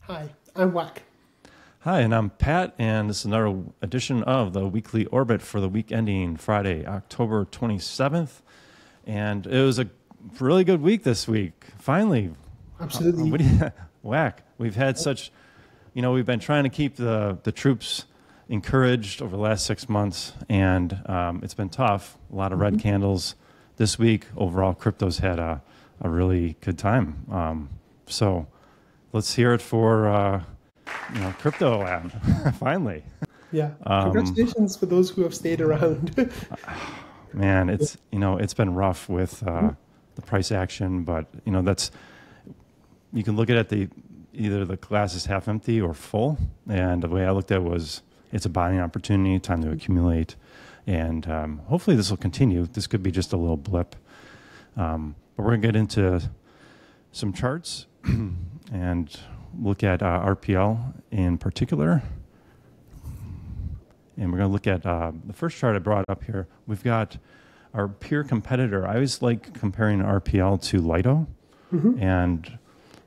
Hi, I'm Whack. Hi, and I'm Pat, and this is another edition of the Weekly Orbit for the week ending Friday, October 27th. And it was a really good week this week. Finally, Absolutely. what do you, Whack? We've had such, we've been trying to keep the troops encouraged over the last 6 months, and it's been tough. A lot of red candles this week. Overall, crypto's had a really good time. So let's hear it for crypto land. Finally. Yeah. Congratulations for those who have stayed around. Man, it's been rough with the price action, but that's, you can look at it either the glass is half empty or full, and the way I looked at it was it's a buying opportunity, time to accumulate, and hopefully this will continue. This could be just a little blip, but we're gonna get into some charts and look at RPL in particular. And we're going to look at the first chart I brought up here. We've got our peer competitor. I always like comparing RPL to Lido. And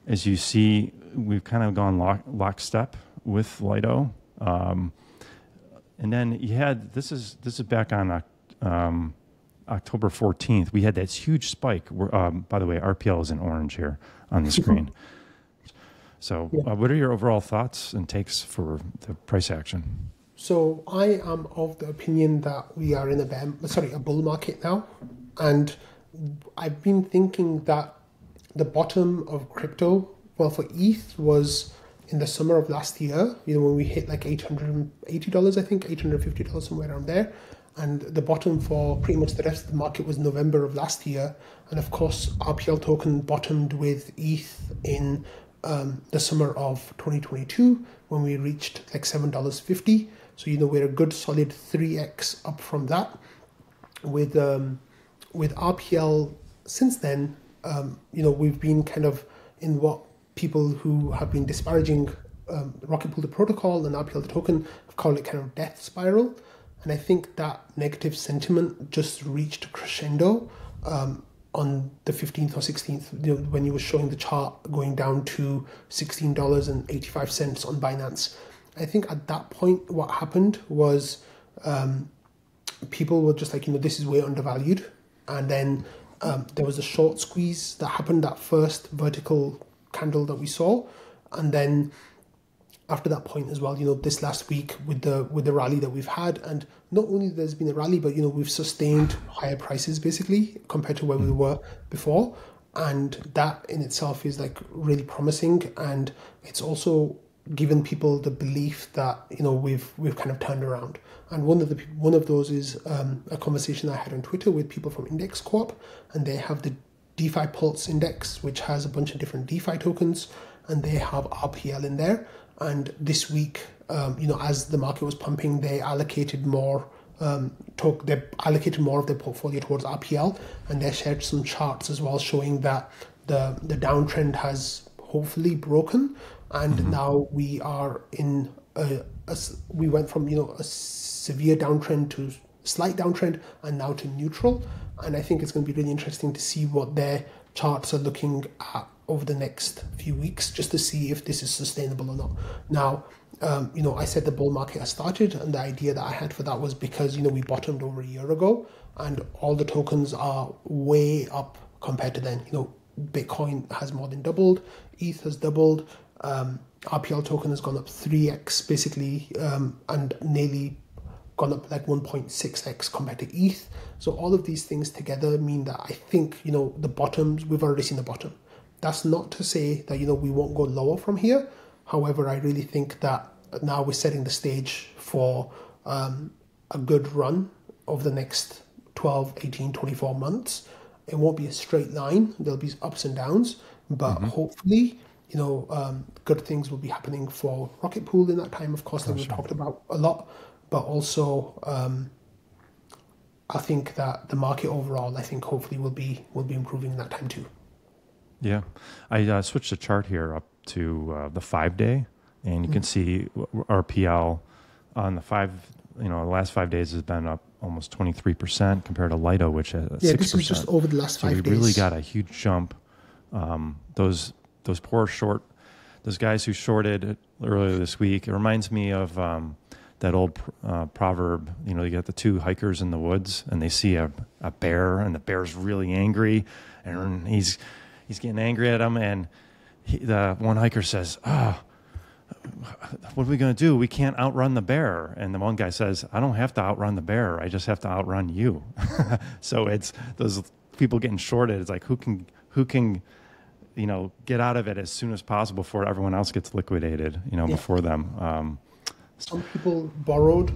as you see, we've kind of gone lockstep with Lido. And then you had, this is back on October 14th. We had that huge spike. By the way, RPL is in orange here on the screen. So what are your overall thoughts and takes for the price action? So I am of the opinion that we are in a bull market now. And I've been thinking that the bottom of crypto, well, for ETH was in the summer of last year, when we hit like $880, I think, $850, somewhere around there. And the bottom for pretty much the rest of the market was November of last year. And of course, RPL token bottomed with ETH in the summer of 2022 when we reached like $7.50. So, we're a good solid 3x up from that. With RPL since then, we've been kind of in what people who have been disparaging Rocket Pool, the protocol, and RPL, the token, have called it kind of death spiral. And I think that negative sentiment just reached a crescendo on the 15th or 16th, when you were showing the chart going down to $16.85 on Binance. I think at that point, what happened was people were just like, this is way undervalued. And then there was a short squeeze that happened, that first vertical candle that we saw. And then after that point as well, this last week with the rally that we've had, and not only there's been a rally, but we've sustained higher prices basically compared to where we were before, and that in itself is like really promising, and it's also given people the belief that we've kind of turned around. And one of those is a conversation I had on Twitter with people from Index Corp, and they have the DeFi Pulse Index, which has a bunch of different DeFi tokens, and they have RPL in there. And this week, as the market was pumping, they allocated more. They allocated more of their portfolio towards RPL, and they shared some charts as well showing that the downtrend has hopefully broken, and now we are in we went from a severe downtrend to slight downtrend, and now to neutral. And I think it's going to be really interesting to see what their charts are looking at over the next few weeks, just to see if this is sustainable or not. Now, I said the bull market has started, and the idea that I had for that was because, we bottomed over a year ago, and all the tokens are way up compared to then. Bitcoin has more than doubled, ETH has doubled, RPL token has gone up 3x basically, and nearly gone up like 1.6x compared to ETH. So all of these things together mean that I think, the bottoms, we've already seen the bottom. That's not to say that, we won't go lower from here. However, I really think that now we're setting the stage for a good run over the next 12, 18, 24 months. It won't be a straight line. There'll be ups and downs, but hopefully, good things will be happening for Rocket Pool in that time, of course, that we've talked about a lot. But also, I think that the market overall, I think hopefully will be improving in that time too. Yeah, I switched the chart here up to the 5-day, and you can see RPL on the the last 5 days has been up almost 23% compared to Lido, which is 6%. Yeah, this is just over the last 5 days. So we really got a huge jump. Those poor short those guys who shorted earlier this week, it reminds me of that old proverb. You know, you got the two hikers in the woods, and they see a bear, and the bear's really angry, and he's getting angry at him, and the one hiker says, what are we going to do? We can't outrun the bear. And the one guy says, I don't have to outrun the bear. I just have to outrun you. So it's those people getting shorted. It's like, who can, get out of it as soon as possible before everyone else gets liquidated, before them. Some people borrowed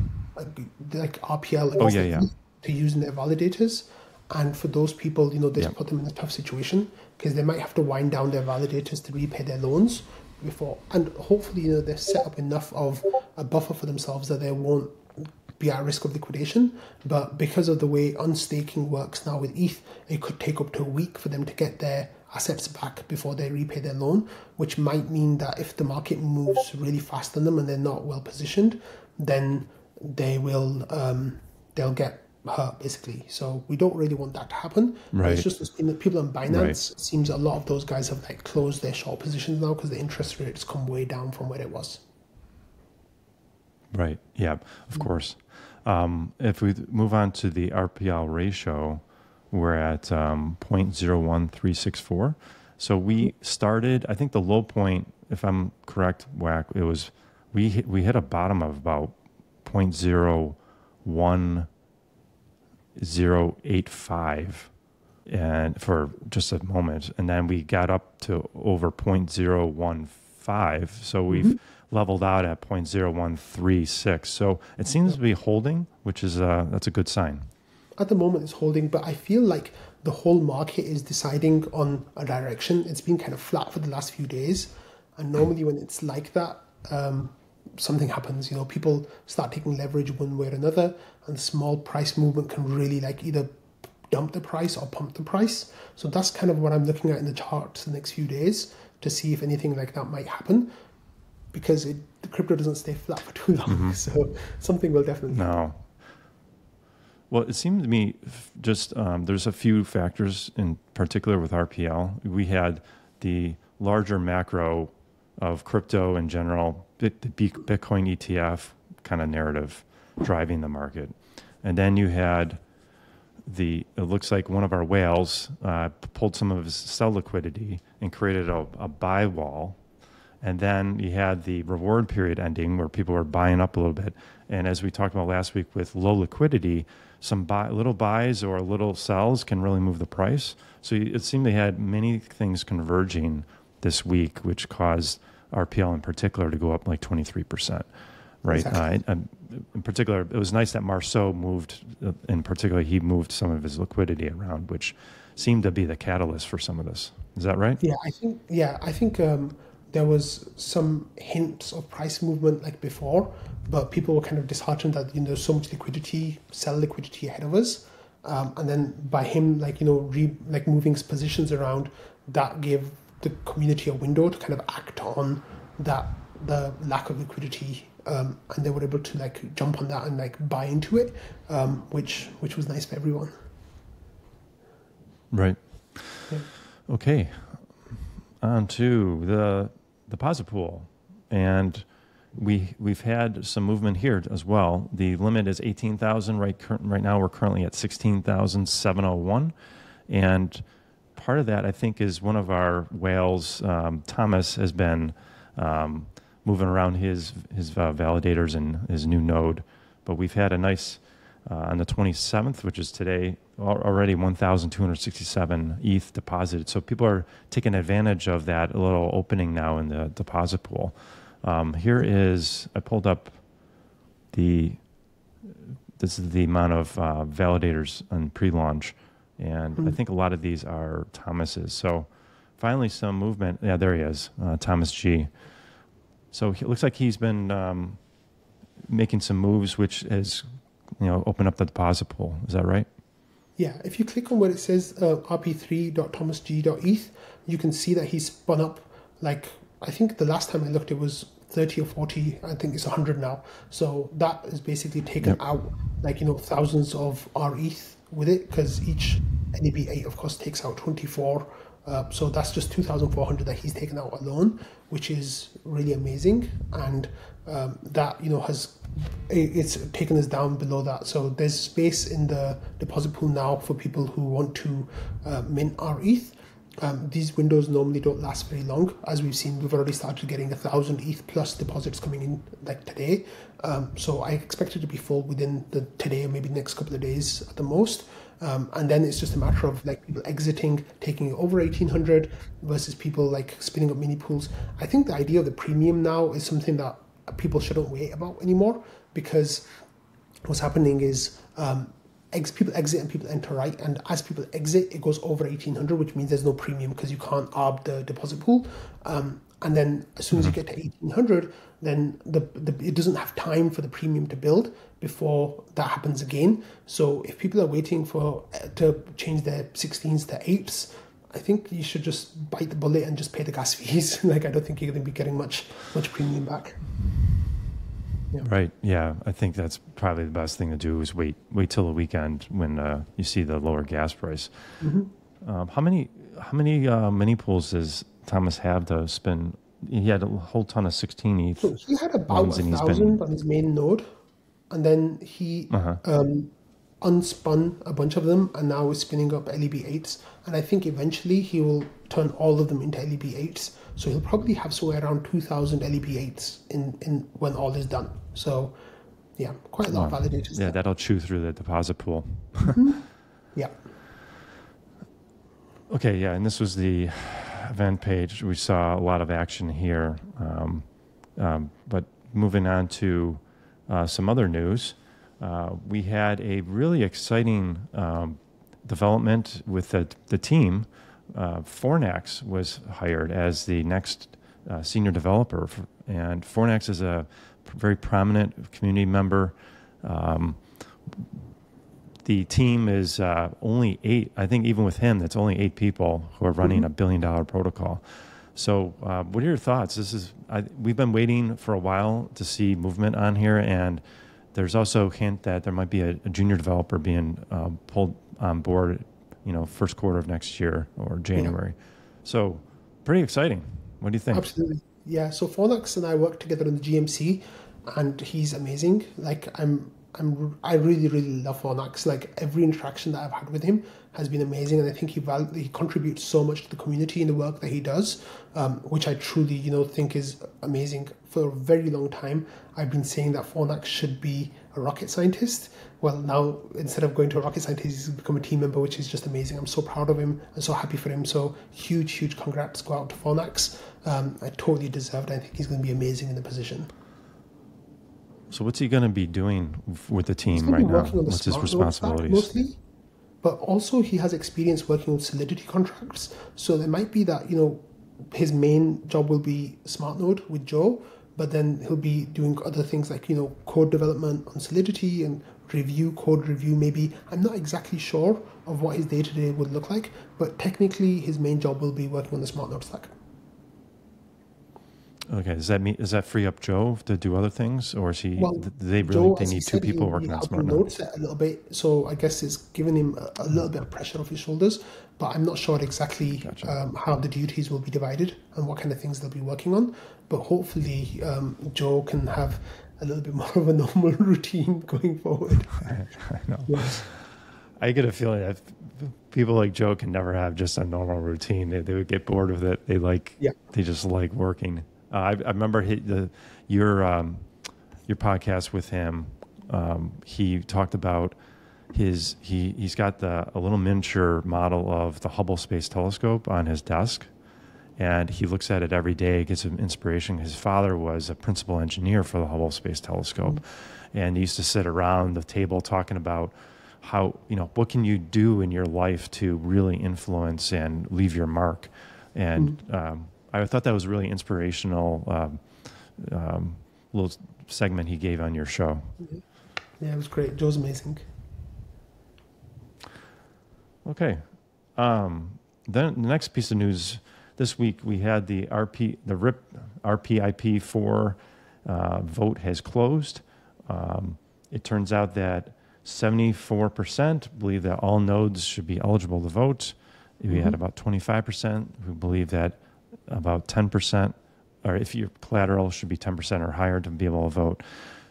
like RPL to use in their validators. And for those people, this put them in a tough situation because they might have to wind down their validators to repay their loans before. And hopefully, they've set up enough of a buffer for themselves that they won't be at risk of liquidation. But because of the way unstaking works now with ETH, it could take up to a week for them to get their assets back before they repay their loan, which might mean that if the market moves really fast on them and they're not well positioned, then they'll get hurt basically. So we don't really want that to happen. Right. It's just in the people on Binance, it seems a lot of those guys have closed their short positions now because the interest rates come way down from where it was. Right. Yeah, of course. If we move on to the RPL ratio, we're at 0.01364. So we started, I think the low point, if I'm correct, Whack, it was, we hit a bottom of about 0.01085 and for just a moment. And then we got up to over 0.015. So we've leveled out at 0.0136. So it seems to be holding, which is that's a good sign. At the moment it's holding, but I feel like the whole market is deciding on a direction. It's been kind of flat for the last few days. And normally when it's like that, something happens. People start taking leverage one way or another, and small price movement can really either dump the price or pump the price. So that's kind of what I'm looking at in the charts the next few days to see if anything like that might happen, because the crypto doesn't stay flat for too long. So something will definitely happen. Well, it seemed to me just there's a few factors in particular with RPL. We had the larger macro of crypto in general, the Bitcoin ETF kind of narrative driving the market. And then you had it looks like one of our whales pulled some of his sell liquidity and created a buy wall. And then you had the reward period ending where people were buying up a little bit. And as we talked about last week with low liquidity, some little buys or little sells can really move the price. So it seemed they had many things converging this week, which caused RPL in particular to go up 23%. Right. Exactly. In particular, it was nice that Marceau moved. In particular, he moved some of his liquidity around, which seemed to be the catalyst for some of this. Is that right? Yeah, I think there was some hints of price movement before, but people were kind of disheartened that there's so much liquidity, sell liquidity ahead of us, and then by him moving his positions around, that gave the community a window to kind of act on the lack of liquidity, and they were able to jump on that and buy into it, which was nice for everyone. Right. Yeah. Okay. On to the deposit pool, and we've had some movement here as well. The limit is 18,000. Right now we're currently at 16,701, and part of that I think is one of our whales, Thomas, has been moving around his validators and his new node. But we've had a nice on the 27th, which is today, already 1,267 ETH deposited. So people are taking advantage of that little opening now in the deposit pool. Here is, I pulled up this is the amount of validators on pre-launch, and I think a lot of these are Thomas's. So finally some movement. Yeah, there he is, Thomas G. So it looks like he's been making some moves, which has opened up the deposit pool. Is that right? Yeah, if you click on where it says rp3.thomasg.eth, you can see that he's spun up, I think the last time I looked it was 30 or 40, I think it's 100 now. So that is basically taken out thousands of our ETH with it, because each NAB8 of course takes out 24 So that's just 2,400 that he's taken out alone, which is really amazing. And that, it's taken us down below that. So there's space in the deposit pool now for people who want to mint our ETH. These windows normally don't last very long. As we've seen, we've already started getting 1,000 ETH plus deposits coming in like today. So I expect it to be full within today or maybe the next couple of days at the most. And then it's just a matter of like people exiting, taking it over 1,800 versus people like spinning up mini pools. I think the idea of the premium now is something that people shouldn't wait about anymore, because what's happening is people exit and people enter, right? And as people exit, it goes over 1,800, which means there's no premium because you can't arb the deposit pool. And then as soon as you get to 1,800, then it doesn't have time for the premium to build before that happens again. So if people are waiting to change their 16s to 8s, I think you should just bite the bullet and just pay the gas fees. Like, I don't think you're going to be getting much premium back. Yeah. Right. Yeah. I think that's probably the best thing to do is wait till the weekend when you see the lower gas price. Mm-hmm. How many mini pools does Thomas have to spin? He had a whole ton of 16 ETH. So he had about 1,000 on his main node, and then he unspun a bunch of them, and now is spinning up LEB8s. And I think eventually he will turn all of them into LEB8s. So he'll probably have somewhere around 2,000 LEB8s in when all is done. So yeah, quite a lot of validators. Yeah, that'll chew through the deposit pool. Mm-hmm. Yeah. Okay, yeah, and this was the event page. We saw a lot of action here. But moving on to some other news, we had a really exciting development with the team. Fornax was hired as the next senior developer, and Fornax is a very prominent community member. The team is only 8. I think even with him, that's only 8 people who are running $1 billion protocol. So what are your thoughts? We've been waiting for a while to see movement on here, and there's also a hint that there might be a junior developer being pulled on board, first quarter of next year or January. Yeah. So pretty exciting. What do you think? Absolutely. Yeah. So Fornax and I work together on the GMC, and he's amazing. Like I really, really love Fornax. Like, every interaction that I've had with him has been amazing, and I think he contributes so much to the community in the work that he does, which I truly, think is amazing. For a very long time, I've been saying that Fornax should be a rocket scientist. Well, now instead of going to a rocket scientist, he's become a team member, which is just amazing. I'm so proud of him and so happy for him. So huge congrats go out to Fornax. I totally deserved. I think he's going to be amazing in the position. So what's he going to be doing with the team right now? What's his responsibilities? Mostly, but also he has experience working with Solidity contracts. So there might be that, his main job will be Smart Node with Joe, but then he'll be doing other things like, code development on Solidity and code review maybe. I'm not exactly sure of what his day-to-day would look like, but technically his main job will be working on the Smart Node stack. Okay, does that free up Joe to do other things, or is he? Well, they need 2 people working on Smart Node set a little bit, so I guess it's giving him a little bit of pressure off his shoulders. But I'm not sure exactly how the duties will be divided and what kind of things they'll be working on. But hopefully, Joe can have a little bit more of a normal routine going forward. I know. Yes. I get a feeling that people like Joe can never have just a normal routine. They would get bored with it. They just like working. I remember your podcast with him. He talked about he's got a little miniature model of the Hubble Space Telescope on his desk, and he looks at it every day, gets some inspiration. His father was a principal engineer for the Hubble Space Telescope, and he used to sit around the table talking about how, what can you do in your life to really influence and leave your mark. And I thought that was a really inspirational little segment he gave on your show. Yeah, it was great. Joe's amazing. Okay. Then the next piece of news this week, we had the RIP RPIP4 vote has closed. It turns out that 74% believe that all nodes should be eligible to vote. We had about 25% who believe that about 10%, or if your collateral should be 10% or higher to be able to vote.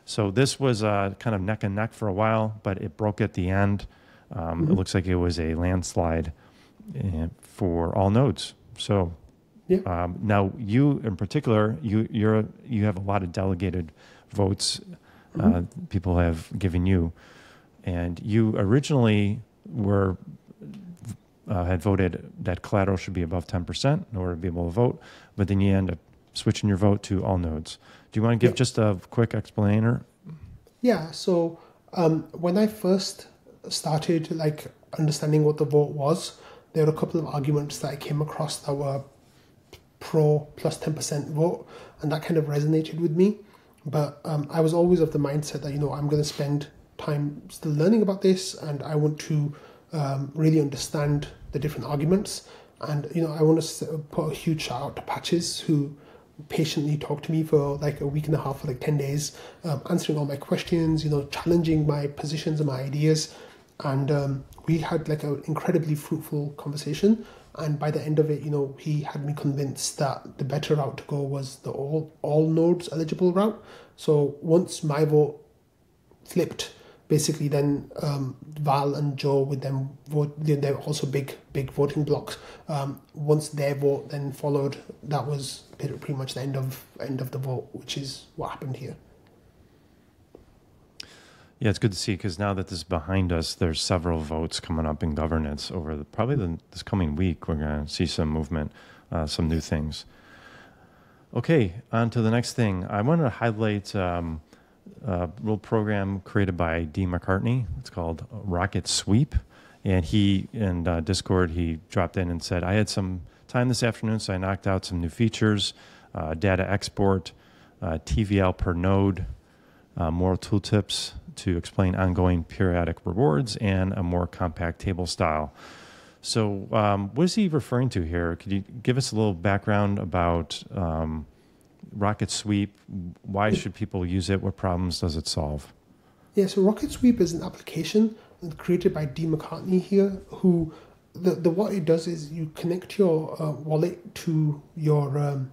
So this was kind of neck and neck for a while, but it broke at the end. It looks like it was a landslide for all nodes. So now you in particular, you have a lot of delegated votes people have given you. And you originally had voted that collateral should be above 10% in order to be able to vote, but then you end up switching your vote to all nodes. Do you want to give just a quick explainer? Yeah, so when I first started understanding what the vote was, there were a couple of arguments that I came across that were pro plus 10% vote, and that kind of resonated with me. But I was always of the mindset that, I'm going to spend time still learning about this, and I want to really understand the different arguments. And, I want to put a huge shout out to Patches, who patiently talked to me for a week and a half, for 10 days, answering all my questions, challenging my positions and my ideas. And we had an incredibly fruitful conversation. And by the end of it, he had me convinced that the better route to go was the all nodes eligible route. So once my vote flipped, basically then Val and Joe with them vote. They're also big voting blocks. Once their vote then followed, that was pretty much the end of the vote, which is what happened here. Yeah, it's good to see, because now that this is behind us, there's several votes coming up in governance over this coming week. We're going to see some movement, some new things. Okay, on to the next thing. I want to highlight a little program created by D. McCartney. It's called Rocket Sweep. And he, in Discord, he dropped in and said, I had some time this afternoon, so I knocked out some new features, data export, TVL per node, more tooltips to explain ongoing periodic rewards, and a more compact table style. So what is he referring to here? Could you give us a little background about Rocket Sweep? Why should people use it? What problems does it solve? Yeah, so Rocket Sweep is an application created by D. McCartney here, who what it does is you connect your wallet to your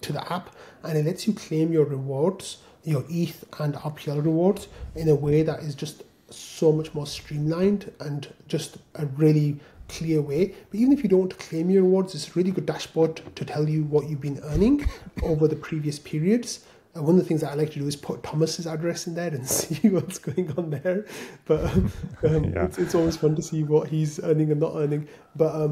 to the app, and it lets you claim your rewards, your ETH and RPL rewards, in a way that is just so much more streamlined and just a really clear way. But even if you don't want to claim your rewards, it's a really good dashboard to tell you what you've been earning over the previous periods. One of the things that I like to do is put Thomas's address in there and see what's going on there. But it's always fun to see what he's earning and not earning. But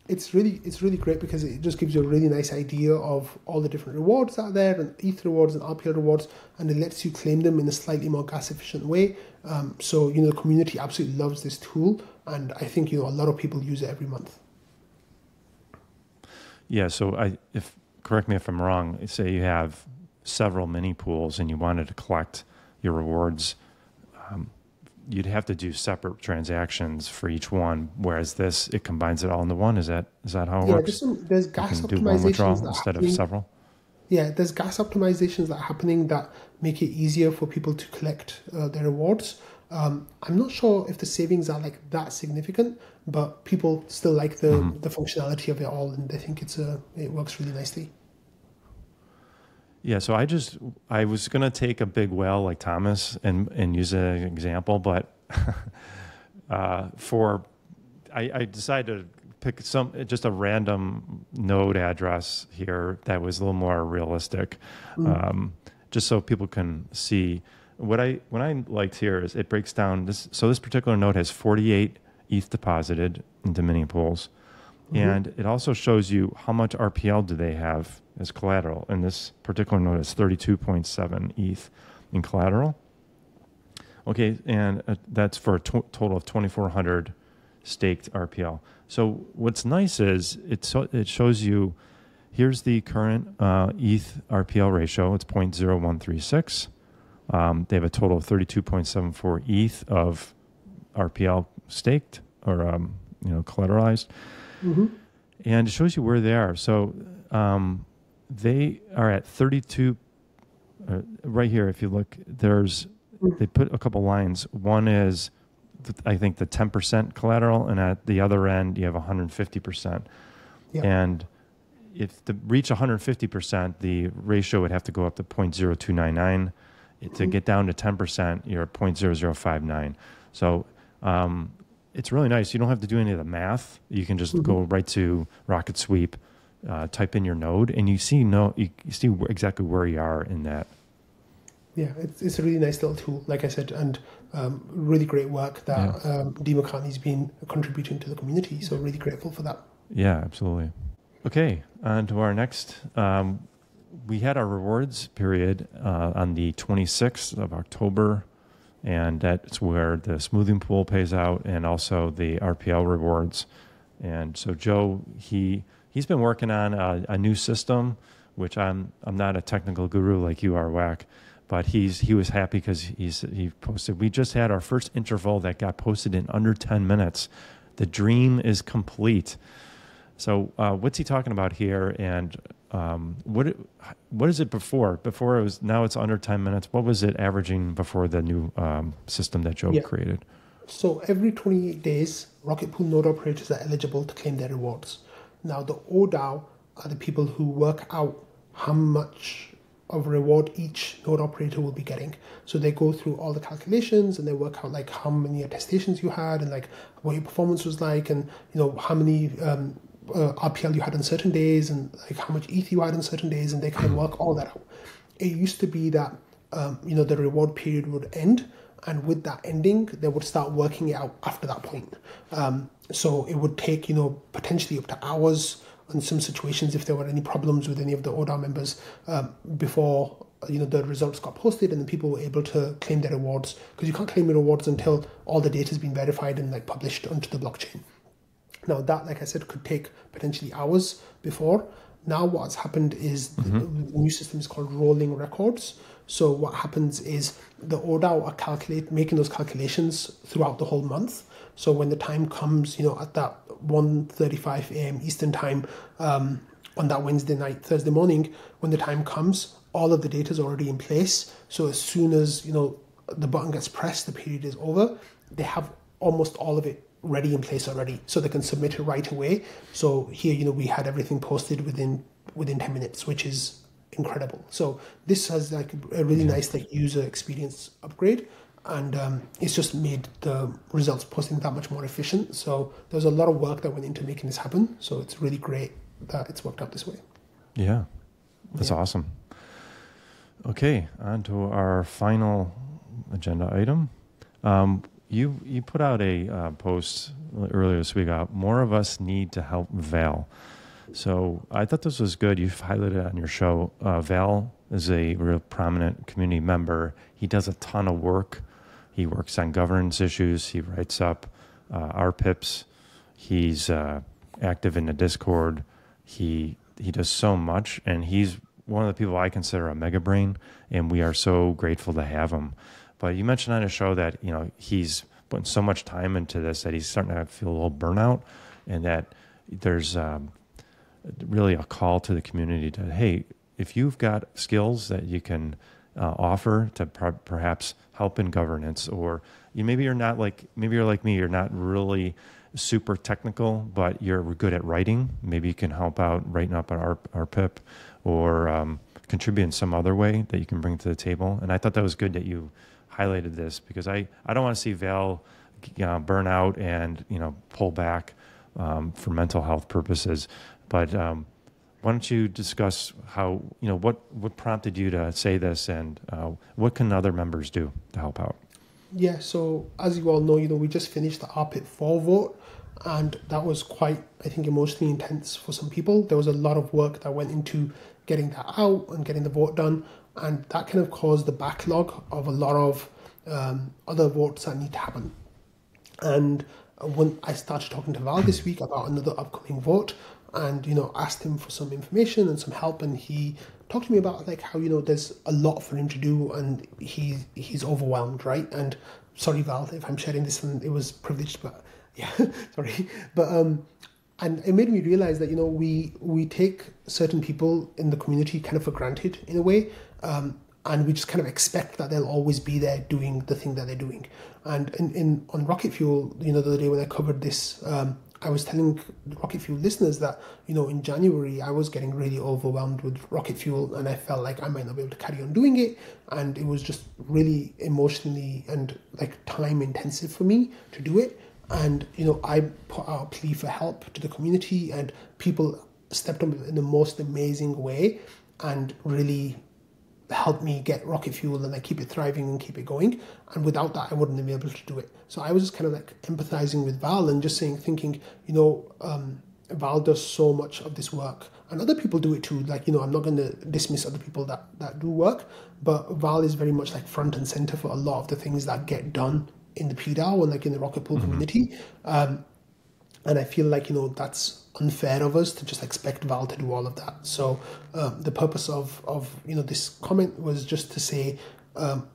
it's really great, because it just gives you a really nice idea of all the different rewards out there, and ETH rewards and RPL rewards, and it lets you claim them in a slightly more gas efficient way. So the community absolutely loves this tool, and I think a lot of people use it every month. Yeah. So correct me if I'm wrong. Say you have several mini pools and you wanted to collect your rewards. You'd have to do separate transactions for each one, whereas it combines it all into one. Is that how it works? There's gas optimizations instead of several. Yeah, there's gas optimizations that are happening that make it easier for people to collect their rewards. I'm not sure if the savings are that significant, but people still like the functionality of it all, and they think it works really nicely. Yeah, so I was going to take a big whale like Thomas and use it as an example, but I decided to pick just a random node address here that was a little more realistic, just so people can see. What I liked here is it breaks down this. So this particular node has 48 ETH deposited into mini pools, and it also shows you how much RPL do they have as collateral. And this particular node is 32.7 ETH in collateral. Okay, and that's for a total of 2,400 staked RPL. So what's nice is it shows you, here's the current ETH RPL ratio. It's 0.0136. They have a total of 32.74 ETH of RPL staked or collateralized. And it shows you where they are. So they are at 32. Right here, if you look, they put a couple lines. One is I think the 10% collateral, and at the other end you have 150%. Yeah. And if to reach 150%, the ratio would have to go up to 0.0299. To get down to 10%, you're at 0.0059. So it's really nice. You don't have to do any of the math. You can just go right to Rocket Sweep, type in your node, and you see exactly where you are in that. Yeah, it's a really nice little tool, like I said, and really great work that Dee McCartney's been contributing to the community. So really grateful for that. Yeah, absolutely. Okay, on to our next. We had our rewards period on the 26th of October, and that's where the smoothing pool pays out and also the RPL rewards. And so Joe, he's been working on a new system, which I'm not a technical guru like you are, Whack, but he was happy because he posted, we just had our first interval that got posted in under 10 minutes. The dream is complete. So what's he talking about here? And what is it before? Before it was, now it's under 10 minutes. What was it averaging before the new system that Joe created? So every 28 days, Rocket Pool node operators are eligible to claim their rewards. Now the ODAO are the people who work out how much of reward each node operator will be getting. So they go through all the calculations and they work out like how many attestations you had and like what your performance was like, and how many RPL you had on certain days and like how much ETH you had on certain days, and they kind of work all that out. It used to be that the reward period would end, and with that ending they would start working it out after that point. So it would take potentially up to hours in some situations if there were any problems with any of the ODAO members before the results got posted and then people were able to claim their rewards, because you can't claim your rewards until all the data has been verified and like published onto the blockchain. Now that, like I said, could take potentially hours before. Now what's happened is the new system is called rolling records. So what happens is the ODAO are making those calculations throughout the whole month. So when the time comes, at that 1:35 a.m. Eastern time on that Wednesday night, Thursday morning, when the time comes, all of the data is already in place. So as soon as the button gets pressed, the period is over. They have almost all of it ready in place already, so they can submit it right away. So here, we had everything posted within 10 minutes, which is incredible. So this has like a really nice like user experience upgrade, and it's just made the results posting that much more efficient. So there's a lot of work that went into making this happen. So it's really great that it's worked out this way. Yeah, that's awesome. Okay, on to our final agenda item. You put out a post earlier this week about more of us need to help Val. So I thought this was good. You've highlighted it on your show. Val is a real prominent community member. He does a ton of work. He works on governance issues. He writes up RPIPs. He's active in the Discord. He does so much, and he's one of the people I consider a mega brain, and we are so grateful to have him. But you mentioned on the show that he's putting so much time into this that he's starting to feel a little burnout, and that there's really a call to the community to, hey, if you've got skills that you can offer to perhaps help in governance, or maybe you're like me, you're not really super technical, but you're good at writing. Maybe you can help out writing up our RPIP, or contribute in some other way that you can bring to the table. And I thought that was good that you highlighted this, because I don't want to see Val burn out and pull back for mental health purposes. But why don't you discuss how what prompted you to say this, and what can other members do to help out? Yeah, so as you all know, we just finished the RPIP 4 vote, and that was quite, I think, emotionally intense for some people. There was a lot of work that went into getting that out and getting the vote done, and that kind of caused the backlog of a lot of other votes that need to happen. And when I started talking to Val this week about another upcoming vote, and asked him for some information and some help, and he talked to me about like how there's a lot for him to do, and he's overwhelmed, right? And sorry, Val, if I'm sharing this, and it was privileged, but yeah, sorry, but and it made me realize that we take certain people in the community kind of for granted in a way. and we just kind of expect that they'll always be there doing the thing that they're doing. And on Rocket Fuel, the other day when I covered this, I was telling Rocket Fuel listeners that, in January, I was getting really overwhelmed with Rocket Fuel, and I felt like I might not be able to carry on doing it. And it was just really emotionally and like time intensive for me to do it. And, I put out a plea for help to the community, and people stepped up in the most amazing way and really helped me get Rocket Fuel and keep it thriving and keep it going. And without that, I wouldn't have been able to do it. So I was just kind of like empathizing with Val and just thinking, Val does so much of this work, and other people do it too. I'm not going to dismiss other people that do work, but Val is very much like front and center for a lot of the things that get done in the PDAO and in the Rocket Pool community. And I feel like, that's unfair of us to just expect Val to do all of that. So the purpose of this comment was just to say,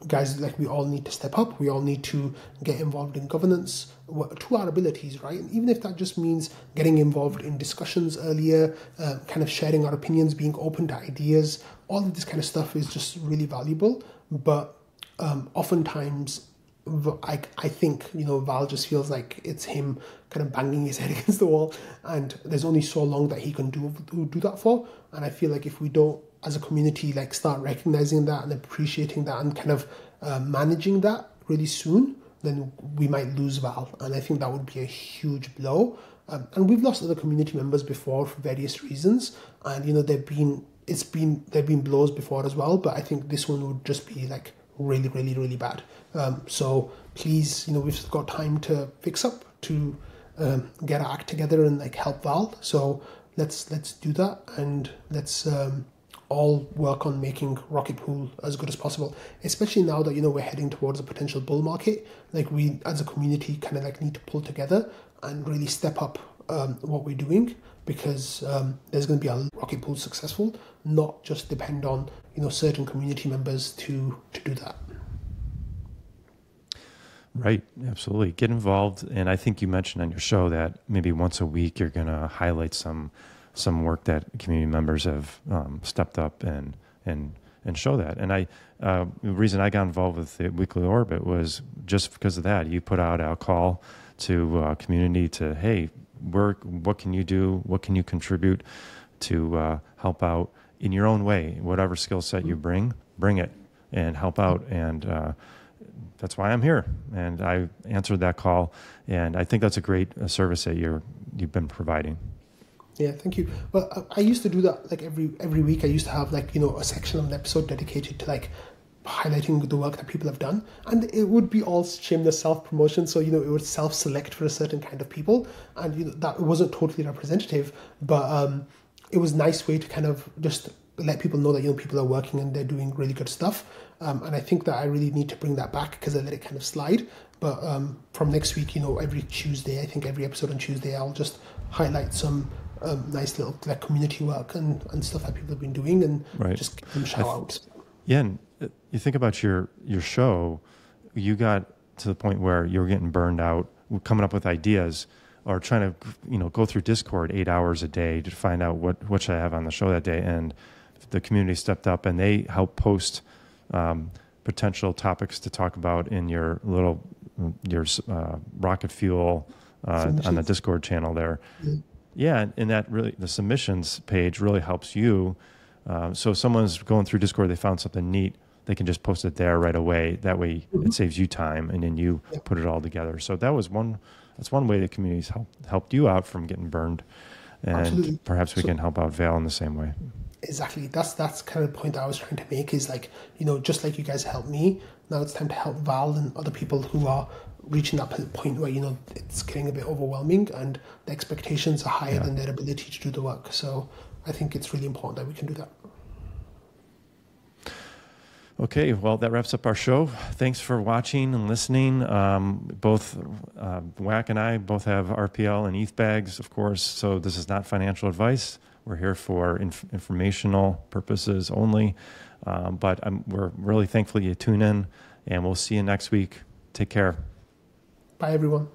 guys, we all need to step up. We all need to get involved in governance to our abilities, right? And even if that just means getting involved in discussions earlier, kind of sharing our opinions, being open to ideas, all of this kind of stuff is just really valuable. But oftentimes, I think, Val just feels like it's him kind of banging his head against the wall, and there's only so long that he can do that for. And I feel like if we don't, as a community, start recognizing that and appreciating that and kind of managing that really soon, then we might lose Val. And I think that would be a huge blow. And we've lost other community members before for various reasons. And, there've been blows before as well, but I think this one would just be really, really, really bad. So please, we've got time to fix up, to get our act together and help Val. So let's do that, and let's all work on making Rocket Pool as good as possible, especially now that we're heading towards a potential bull market. We as a community kind of need to pull together and really step up what we're doing, because there's going to be a Rocket Pool successful, not just depend on certain community members to do that. Right, absolutely. Get involved, and I think you mentioned on your show that maybe once a week you're going to highlight some work that community members have stepped up and show that. And the reason I got involved with the Weekly Orbit was just because of that. You put out a call to community to, hey, what can you do? What can you contribute to help out in your own way? Whatever skill set you bring it and help out. And that's why I'm here. And I answered that call. And I think that's a great service that you've been providing. Yeah, thank you. Well, I used to do that every week. I used to have a section of an episode dedicated to highlighting the work that people have done, and it would be all shameless self-promotion. So it would self-select for a certain kind of people, and that wasn't totally representative, but it was a nice way to kind of just let people know that people are working and they're doing really good stuff. And I think that I really need to bring that back, because I let it kind of slide. But from next week, every Tuesday, I think every episode on Tuesday, I'll just highlight some nice little community work and stuff that people have been doing, and just give them shout outs. Yeah, and you think about your show, you got to the point where you were getting burned out, coming up with ideas, or trying to go through Discord 8 hours a day to find out what should I have on the show that day. And the community stepped up and they helped post potential topics to talk about in your Rocket Fuel on the Discord channel there. Yeah, and that really, the submissions page really helps you. So if someone's going through Discord, they found something neat, they can just post it there right away. That way it saves you time, and then you put it all together. So that's one way the community's helped you out from getting burned. And absolutely. Perhaps we can help out Val in the same way. Exactly. That's kind of the point that I was trying to make, is just like you guys helped me, now it's time to help Val and other people who are reaching that point where, it's getting a bit overwhelming and the expectations are higher than their ability to do the work. So I think it's really important that we can do that. Okay, well, that wraps up our show. Thanks for watching and listening. Both WAC and I both have RPL and ETH bags, of course, so this is not financial advice. We're here for informational purposes only. But we're really thankful you tune in, and we'll see you next week. Take care. Bye, everyone.